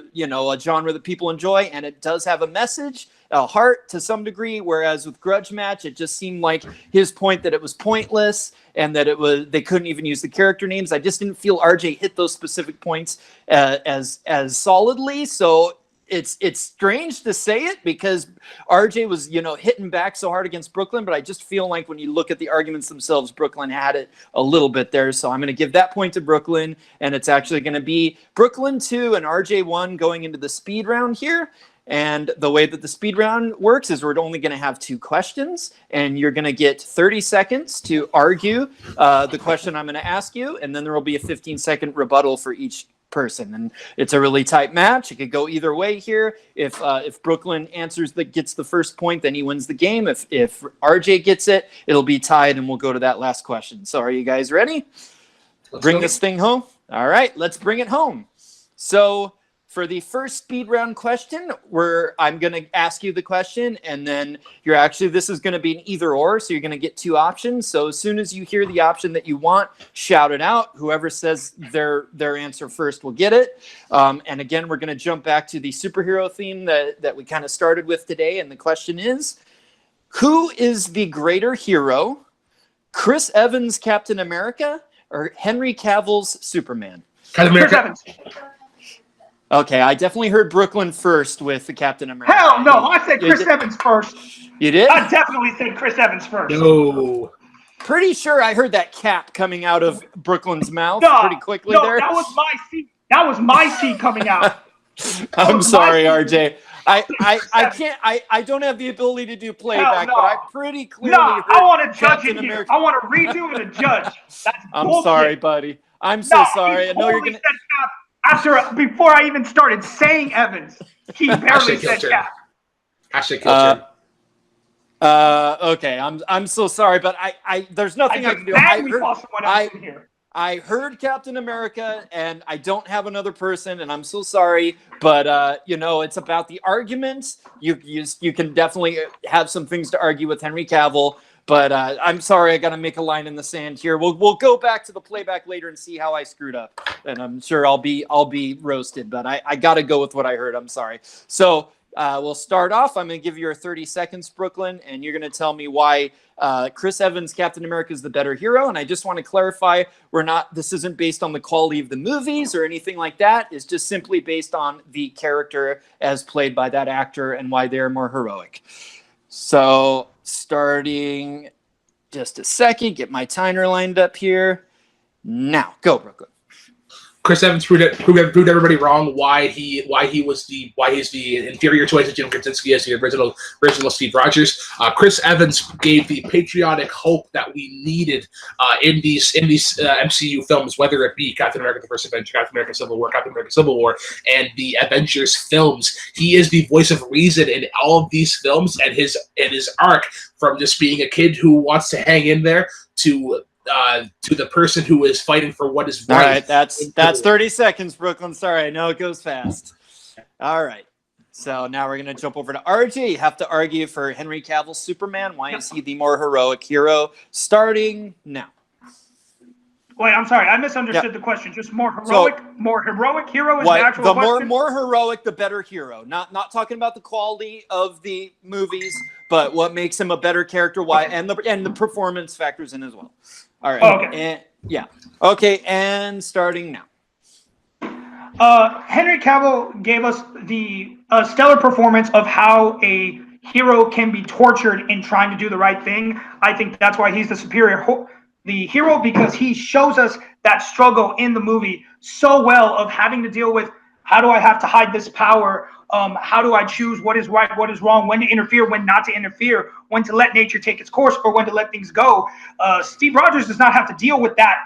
genre that people enjoy, and it does have a message, a heart to some degree. Whereas with Grudge Match, it just seemed like his point that it was pointless and that they couldn't even use the character names. I just didn't feel RJ hit those specific points as solidly. So it's strange to say it because RJ was, hitting back so hard against Brooklyn, but I just feel like when you look at the arguments themselves, Brooklyn had it a little bit there. So I'm going to give that point to Brooklyn, and it's actually going to be Brooklyn 2 and RJ 1 going into the speed round here. And the way that the speed round works is we're only going to have 2 questions, and you're going to get 30 seconds to argue the question I'm going to ask you, and then there will be a 15-second rebuttal for each person. And it's a really tight match. It could go either way here. If Brooklyn gets the first point, then he wins the game. If RJ gets it, it'll be tied, and we'll go to that last question. So are you guys ready? Bring this thing home? All right, let's bring it home. So for the first speed round question, I'm going to ask you the question, and then this is going to be an either or, so you're going to get 2 options. So as soon as you hear the option that you want, shout it out. Whoever says their answer first will get it. And again, we're going to jump back to the superhero theme that we kind of started with today, and the question is, who is the greater hero, Chris Evans' Captain America or Henry Cavill's Superman? Captain America. Okay, I definitely heard Brooklyn first with the Captain America. Hell no, I said Chris Evans first. You did? I definitely said Chris Evans first. No. Pretty sure I heard that cap coming out of Brooklyn's mouth pretty quickly there. That was my seat. That was my seat coming out. I'm sorry, RJ. I can't. I don't have the ability to do playback, but I pretty clearly heard I want to judge Captain it here. America. I want to redo and a judge. That's I'm bullshit. sorry, buddy. I'm so sorry. I know you're gonna. Before I even started saying Evans, he barely said Cap. Hashtag kill Okay, I'm so sorry, but there's nothing I can do. I heard Captain America, and I don't have another person, and I'm so sorry, but it's about the arguments. You can definitely have some things to argue with Henry Cavill, but I'm sorry, I got to make a line in the sand here. We'll go back to the playback later and see how I screwed up, and I'm sure I'll be roasted, but I got to go with what I heard. I'm sorry. So we'll start off. I'm going to give you your 30 seconds, Brooklyn, and you're going to tell me why Chris Evans, Captain America, is the better hero. And I just want to clarify, this isn't based on the quality of the movies or anything like that. It's just simply based on the character as played by that actor and why they're more heroic. So starting just a second, get my timer lined up here. Now, go, Brooklyn. Chris Evans proved everybody wrong. Why he's the inferior choice of Jim Krasinski as the original Steve Rogers. Chris Evans gave the patriotic hope that we needed in these MCU films, whether it be Captain America: The First Avenger, Captain America: Civil War, and the Avengers films. He is the voice of reason in all of these films, and his arc from just being a kid who wants to hang in there to the person who is fighting for what is right. All right, that's 30 seconds, Brooklyn. Sorry, I know it goes fast. All right, so now we're going to jump over to RJ. You have to argue for Henry Cavill's Superman. Why is he the more heroic hero? Starting now. Wait, I'm sorry. I misunderstood the question. Just more heroic hero is the actual question? More heroic, the better hero. Not talking about the quality of the movies, but what makes him a better character. Why and the performance factors in as well. All right. Oh, okay. And, yeah. Okay. And starting now. Henry Cavill gave us the stellar performance of how a hero can be tortured in trying to do the right thing. I think that's why he's the superior the hero, because he shows us that struggle in the movie so well of having to deal with, how do I have to hide this power? How do I choose what is right, what is wrong, when to interfere, when not to interfere, when to let nature take its course, or when to let things go. Steve Rogers does not have to deal with that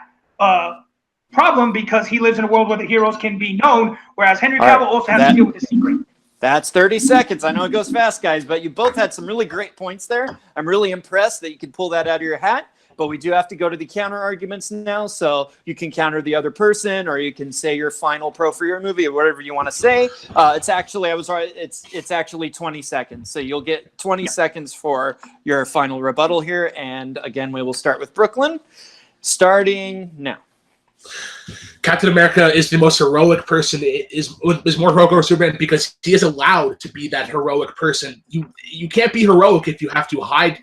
problem because he lives in a world where the heroes can be known, whereas Henry Cavill also has to deal with the secret. That's 30 seconds. I know it goes fast, guys, but you both had some really great points there. I'm really impressed that you could pull that out of your hat. But we do have to go to the counter arguments now, so you can counter the other person, or you can say your final pro for your movie, or whatever you want to say. It's actually, it's actually 20 seconds, so you'll get 20 seconds for your final rebuttal here. And again, we will start with Booklyn, starting now. Captain America is the most heroic person. Is more heroic over Superman because he is allowed to be that heroic person. You can't be heroic if you have to hide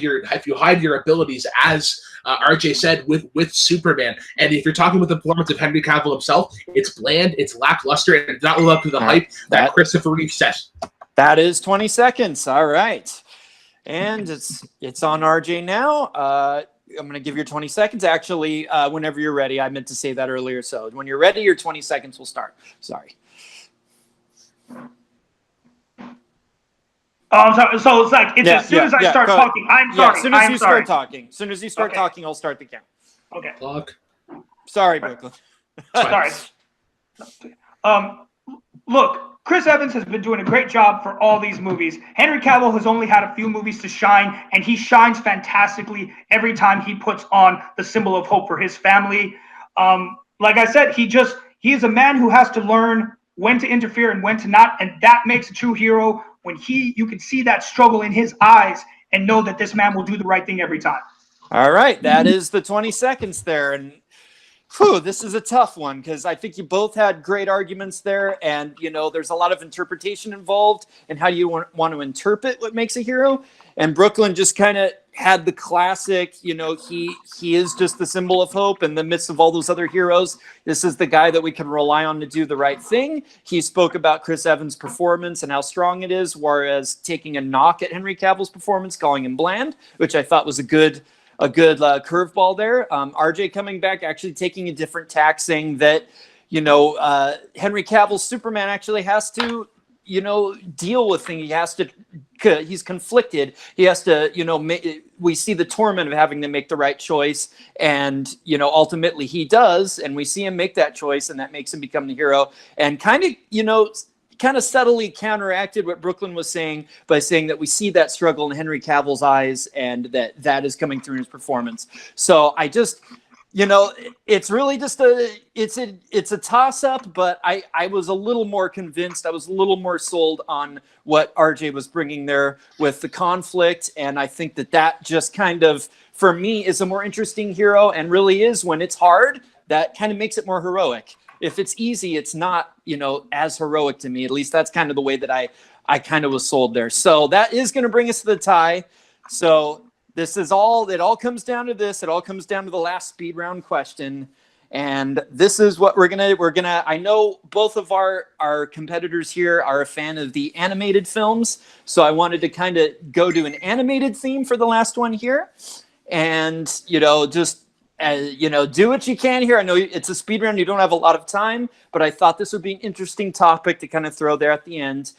your abilities, as RJ said with Superman. And if you're talking with the performance of Henry Cavill himself, it's bland, it's lackluster, and it does not live up to the hype that Christopher Reeve says. That is 20 seconds. All right, and it's on RJ now. I'm going to give you 20 seconds. Actually, whenever you're ready. I meant to say that earlier. So when you're ready, your 20 seconds will start. Sorry. Sorry. So it's like, as soon as I start talking, I'm sorry. As soon as you start talking. As soon as you start talking, I'll start the count. Okay. Clock. Sorry, Brooklyn. Sorry. Look, Chris Evans has been doing a great job for all these movies. Henry Cavill has only had a few movies to shine, and he shines fantastically every time he puts on the symbol of hope for his family. Like I said, he is a man who has to learn when to interfere and when to not, and that makes a true hero when you can see that struggle in his eyes and know that this man will do the right thing every time. All right, that is the 20 seconds there, and this is a tough one because I think you both had great arguments there, and there's a lot of interpretation involved and how you want to interpret what makes a hero. And Booklyn just kind of had the classic, he is just the symbol of hope in the midst of all those other heroes. This is the guy that we can rely on to do the right thing. He spoke about Chris Evans' performance and how strong it is, whereas taking a knock at Henry Cavill's performance, calling him bland, which I thought was a good curveball there. RJ coming back, actually taking a different tack, saying that, Henry Cavill's Superman actually has to, deal with things. He's conflicted. He has to, we see the torment of having to make the right choice. And, ultimately he does. And we see him make that choice, and that makes him become the hero. And kind of subtly counteracted what Booklyn was saying by saying that we see that struggle in Henry Cavill's eyes, and that is coming through in his performance. So I just, it's really just it's a toss up, but I was a little more convinced. I was a little more sold on what RJ was bringing there with the conflict. And I think that just kind of, for me, is a more interesting hero, and really is, when it's hard, that kind of makes it more heroic. If it's easy, it's not, as heroic to me. At least that's kind of the way that I kind of was sold there. So that is going to bring us to the tie. So it all comes down to this. It all comes down to the last speed round question. And this is what we're gonna, I know both of our competitors here are a fan of the animated films. So I wanted to kind of go to an animated theme for the last one here. And, just, do what you can here. I know it's a speed round. You don't have a lot of time, but I thought this would be an interesting topic to kind of throw there at the end.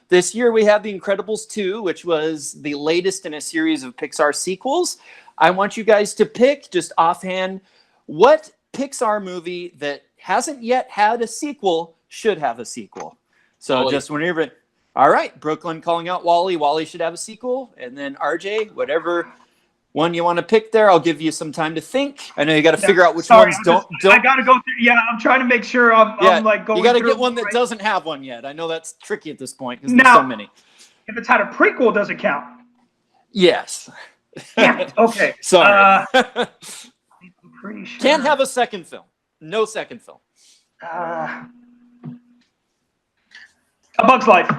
This year we have The Incredibles 2, which was the latest in a series of Pixar sequels. I want you guys to pick, just offhand, what Pixar movie that hasn't yet had a sequel should have a sequel. So Wally. Just whenever. All right, Booklyn calling out Wally. Wally should have a sequel. And then RJ, whatever one you want to pick there, I'll give you some time to think. I know you got to figure out which ones don't. I got to go through. Yeah, I'm trying to make sure I'm like going. You got to through get one that right? doesn't have one yet. I know that's tricky at this point because there's so many. If it's had a prequel, does it count? Yes. Yeah. Okay. Sorry. pretty sure. Can't have a second film. No second film. A Bug's Life.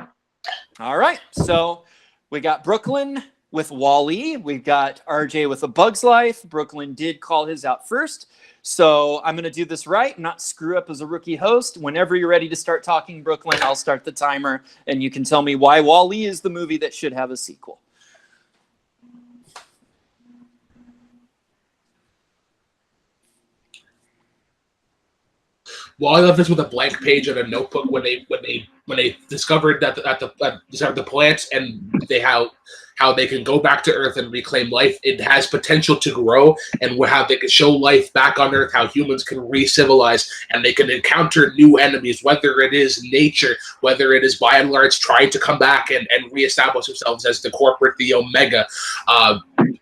All right. So we got Brooklyn with Wall-E. We've got RJ with A Bug's Life. Brooklyn did call his out first. So I'm going to do this right, not screw up as a rookie host. Whenever you're ready to start talking, Brooklyn, I'll start the timer, and you can tell me why Wall-E is the movie that should have a sequel. Well, I left this with a blank page on a notebook when they discovered that the plants and how they can go back to Earth and reclaim life. It has potential to grow, and how they can show life back on Earth, how humans can re-civilize, and they can encounter new enemies, whether it is nature, whether it is by and large trying to come back and reestablish themselves as the corporate, the Omega.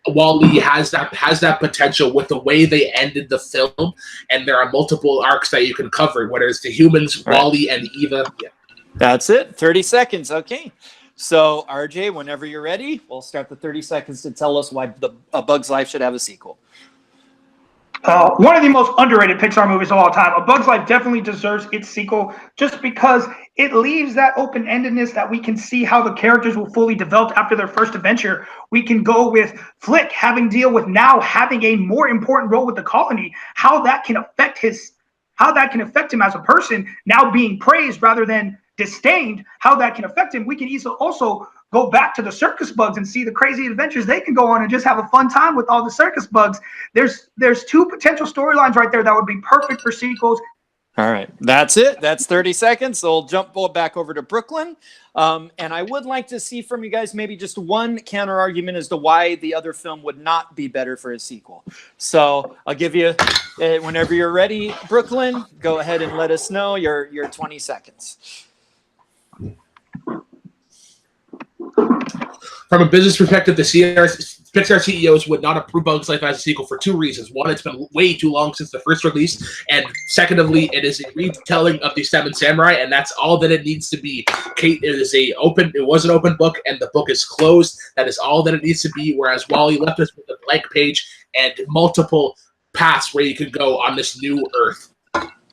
Wall-E has that potential with the way they ended the film, and there are multiple arcs that you can cover, whether it's the humans, right. Wall-E, and Eva. Yeah. That's it. 30 seconds. Okay. So, RJ, whenever you're ready, we'll start the 30 seconds to tell us why A Bug's Life should have a sequel. One of the most underrated Pixar movies of all time. A Bug's Life definitely deserves its sequel just because it leaves that open-endedness that we can see how the characters will fully develop after their first adventure. We can go with Flick having a more important role with the colony, how that can affect him as a person, now being praised rather than disdained, how that can affect him. We can easily also go back to the circus bugs and see the crazy adventures they can go on and just have a fun time with all the circus bugs. There's two potential storylines right there that would be perfect for sequels. All right. That's it. That's 30 seconds. So we'll jump back over to Brooklyn. And I would like to see from you guys maybe just one counter argument as to why the other film would not be better for a sequel. So I'll give you, whenever you're ready, Brooklyn, go ahead and let us know your 20 seconds. From a business perspective, the Pixar CEOs would not approve Bug's Life as a sequel for two reasons. One, it's been way too long since the first release, and secondly, it is a retelling of the Seven Samurai, and that's all that it needs to be. It was an open book, and the book is closed. That is all that it needs to be. Whereas Wall-E left us with a blank page and multiple paths where you could go on this new Earth.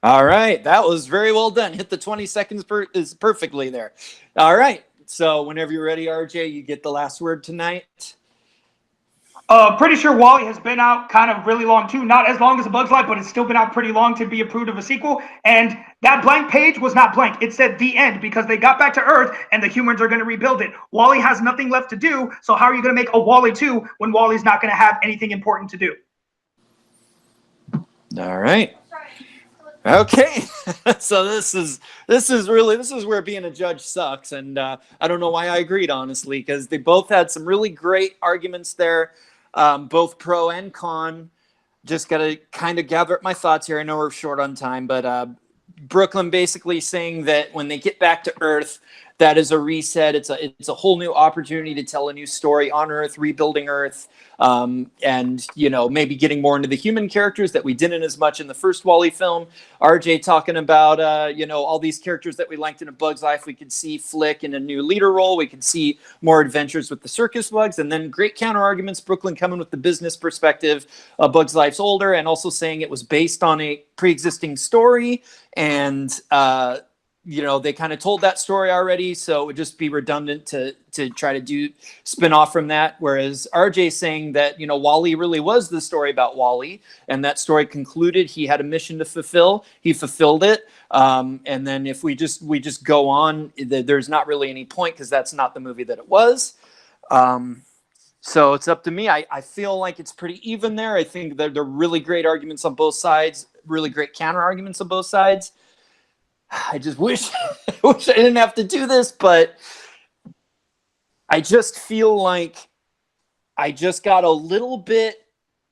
All right, that was very well done. Hit the 20 seconds is perfectly there. All right. So whenever you're ready, RJ, you get the last word tonight. Pretty sure Wall-E has been out kind of really long too. Not as long as A Bug's Life, but it's still been out pretty long to be approved of a sequel. And that blank page was not blank. It said the end because they got back to Earth and the humans are going to rebuild it. Wall-E has nothing left to do. So how are you going to make a Wall-E 2 when Wall-E's not going to have anything important to do? All right. Okay, so this is where being a judge sucks, and I don't know why I agreed, honestly, because they both had some really great arguments there, both pro and con. Just got to kind of gather up my thoughts here. I know we're short on time, but Brooklyn basically saying that when they get back to Earth, that is a reset. It's a whole new opportunity to tell a new story on Earth, rebuilding Earth, and maybe getting more into the human characters that we didn't as much in the first Wall-E film. RJ talking about all these characters that we liked in A Bug's Life. We could see Flick in a new leader role. We could see more adventures with the circus bugs, and then great counter arguments. Brooklyn coming with the business perspective. A Bug's Life's older, and also saying it was based on a pre-existing story, and they kind of told that story already, so it would just be redundant to try to do spin off from that. Whereas RJ saying that, Wall-E really was the story about Wall-E, and that story concluded. He had a mission to fulfill. He fulfilled it. And then if we just go on, there's not really any point because that's not the movie that it was. So it's up to me. I feel like it's pretty even there. I think that there are really great arguments on both sides, really great counter arguments on both sides. I just wish I didn't have to do this, but I just feel like I just got a little bit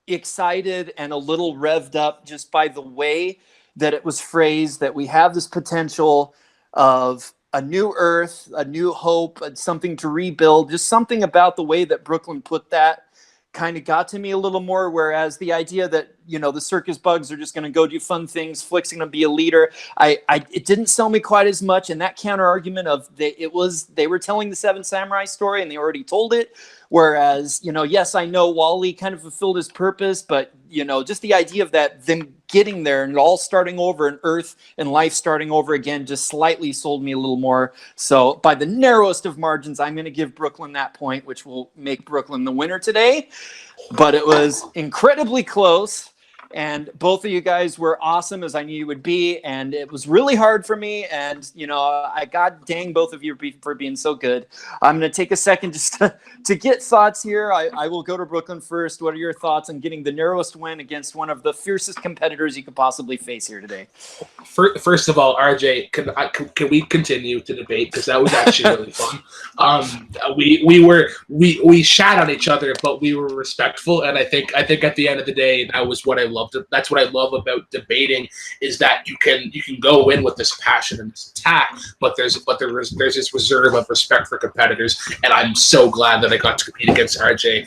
excited and a little revved up just by the way that it was phrased, that we have this potential of a new Earth, a new hope, something to rebuild. Just something about the way that Brooklyn put that kind of got to me a little more, whereas the idea that, the circus bugs are just going to go do fun things, Flick's going to be a leader, it didn't sell me quite as much. And that counter argument of they were telling the Seven Samurai story and they already told it. Whereas, yes, I know Wall-E kind of fulfilled his purpose, but just the idea of that, them getting there and all starting over and Earth and life starting over again just slightly sold me a little more. So by the narrowest of margins, I'm going to give Brooklyn that point, which will make Brooklyn the winner today. But it was incredibly close. And both of you guys were awesome, as I knew you would be. And it was really hard for me. And, I god dang both of you for being so good. I'm going to take a second just to get thoughts here. I will go to Brooklyn first. What are your thoughts on getting the narrowest win against one of the fiercest competitors you could possibly face here today? First of all, RJ, can we continue to debate? Because that was actually really fun. We shat on each other, but we were respectful. And I think at the end of the day, that was what I loved. That's what I love about debating, is that you can go in with this passion and this attack, but there's this reserve of respect for competitors, and I'm so glad that I got to compete against RJ.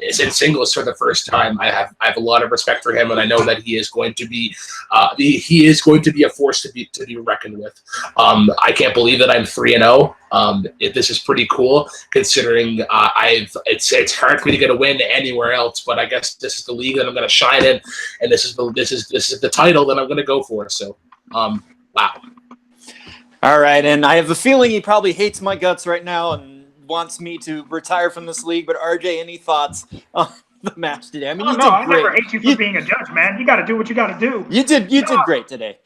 It's in singles for the first time. I have a lot of respect for him, and I know that he is going to be a force to be reckoned with. I can't believe that I'm 3-0. This is pretty cool considering it's hard for me to get a win anywhere else, but I guess this is the league that I'm going to shine in, and this is the title that I'm going to go for. So, wow. All right, and I have a feeling he probably hates my guts right now and wants me to retire from this league. But RJ, any thoughts on the match today? I mean, you did great. I never hate you for being a judge, man. You got to do what you got to do. You did great today.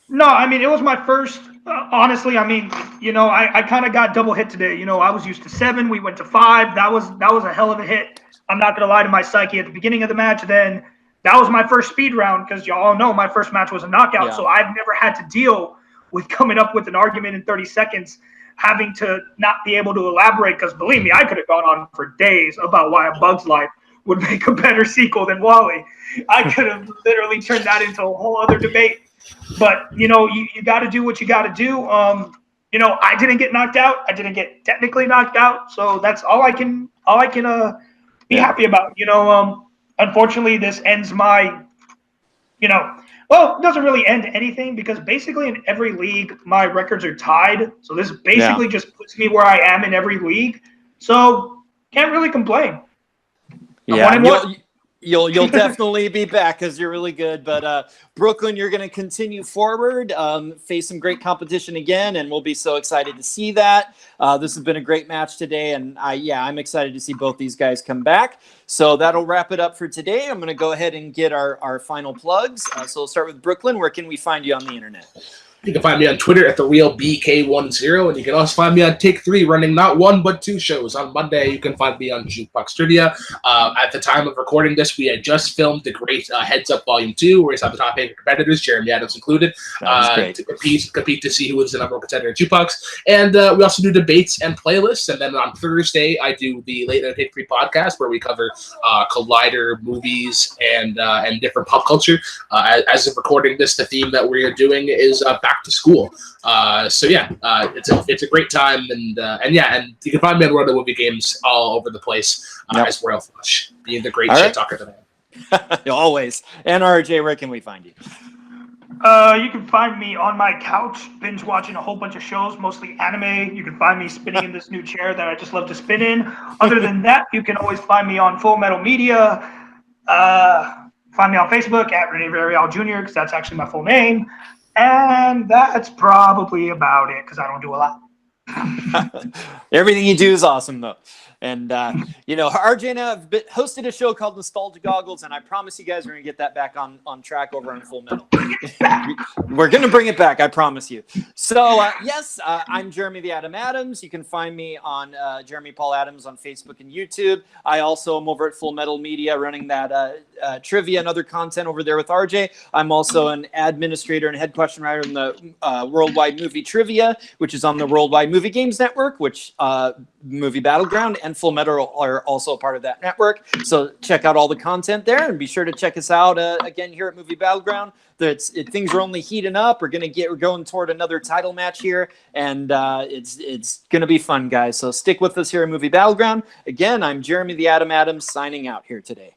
No, I mean, it was my first. Honestly, I mean, I kind of got double hit today. I was used to 7. We went to 5. That was a hell of a hit. I'm not going to lie to my psyche at the beginning of the match. Then that was my first speed round, because y'all know my first match was a knockout. Yeah. So I've never had to deal with coming up with an argument in 30 seconds, having to not be able to elaborate. Because believe me, I could have gone on for days about why A Bug's Life would make a better sequel than Wall-E. I could have literally turned that into a whole other debate. But, you got to do what you got to do. I didn't get knocked out. I didn't get technically knocked out. So that's all I can be happy about. Unfortunately, this ends my, well, it doesn't really end anything, because basically in every league, my records are tied. So this basically just puts me where I am in every league. So can't really complain. Yeah, you'll definitely be back because you're really good. But Brooklyn, you're going to continue forward, face some great competition again, and we'll be so excited to see that. This has been a great match today, and I'm excited to see both these guys come back. So that'll wrap it up for today. I'm going to go ahead and get our final plugs. So we'll start with Brooklyn. Where can we find you on the internet? You can find me on Twitter at TheRealBK10, and you can also find me on Take 3, running not 1 but 2 shows. On Monday, you can find me on Jukebox Trivia. At the time of recording this, we had just filmed the great Heads Up Volume 2, where we have the top 8 competitors, Jeremy Adams included, to compete to see who was the number 1 contender in Jukebox. And we also do debates and playlists. And then on Thursday, I do the Late Night Take 3 podcast, where we cover Collider movies and different pop culture. As of recording this, the theme that we are doing is back to school. It's a great time, and you can find me on World of Movie Games all over the place as Royal Flush, being the great shit talker that I am. Always. And RJ, where can we find you? You can find me on my couch, binge watching a whole bunch of shows, mostly anime. You can find me spinning in this new chair that I just love to spin in. Other than that, you can always find me on Full Metal Media. Find me on Facebook at Rene Villarreal Jr., because that's actually my full name. And that's probably about it, because I don't do a lot. Everything you do is awesome, though. And, RJ and I have hosted a show called Nostalgia Goggles, and I promise you guys we're going to get that back on track over on Full Metal. We're going to bring it back, I promise you. So, yes, I'm Jeremy the Adam Adams. You can find me on Jeremy Paul Adams on Facebook and YouTube. I also am over at Full Metal Media running that trivia and other content over there with RJ. I'm also an administrator and head question writer in the Worldwide Movie Trivia, which is on the Worldwide Movie Games Network, which Movie Battleground and Full Metal are also a part of that network. So check out all the content there, and be sure to check us out again here at Movie Battleground. Things are only heating up. We're going toward another title match here, and it's gonna be fun, guys. So stick with us here at Movie Battleground. Again, I'm Jeremy the Adam Adams signing out here today.